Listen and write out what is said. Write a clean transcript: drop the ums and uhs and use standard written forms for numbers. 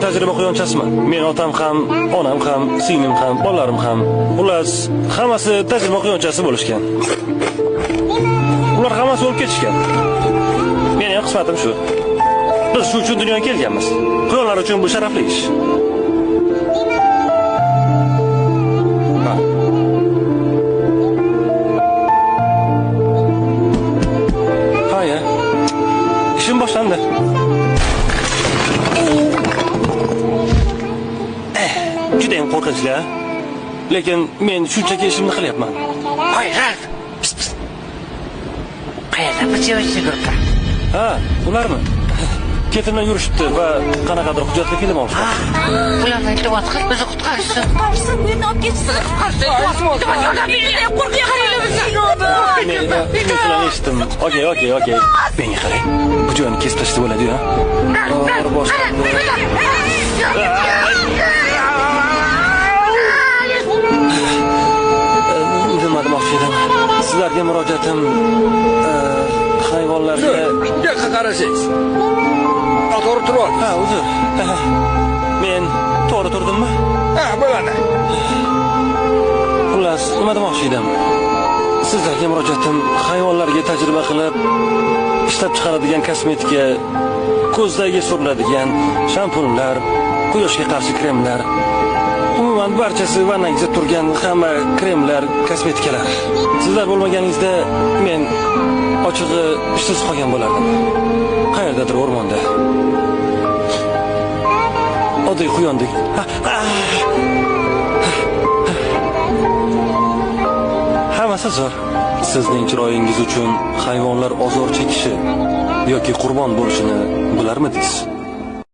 tajriba quyonchasiman. Men otam ham, onam ham, singlim ham, bolalarim ham, xullas, hammasi tajriba quyonchasi bo'lishgan. Ular hammasi o'lib ketishgan. Mening ham qismatim shu. Biz shu uchun dunyoga kelganmiz. Quyonlar uchun bu sharafli ish. Haya. İşim boshlandi. Juda ham qo'rqinchli. Lekin men shunchaki ishimni qilyapman. Voy, Ralf. Qayerda bichevchi guruh? Ha, ularmi? Ketimdan yurishibdi va qanaqadir hujjatli film olishdi. Ularni iltimos qilib bizni qutqarishsin. Qutqarsin, bu yerni olib ketsin. Qutqarsin. Yordam bering, qo'rqyapman. Men eshitdim. Okey. Menga qarang. Bu joyni kesib tashlab bo'ladi-ku. Nima demoqchi edim? Sizlarga murojaatim hayvonlarga yoqqa qarasangiz. To'g'ri turib. Ha, uzr. Men to'g'ri turdimmi? Ha, bo'ladi. Xullas, nima demoqchi edim? Sizlarga murojaatim hayvonlarga tajriba qilib ishlab chiqaradigan kosmetika, ko'zdagi suriladigan shampunlar, quyoshga qarshi kremlar, umuman barchasi vannangizda turgan hamma kremlar, kosmetikalar. Sizlar bo'lmaganingizda men ochig'i ishsiz qolgan bo'lardim. Qayerdadir o'rmonda. Oddiy quyondek. Hammasi zo'r. Sizning chiroyingiz uchun hayvonlar ozor chekishi yoki qurbon bo'lishini bilarmidingiz?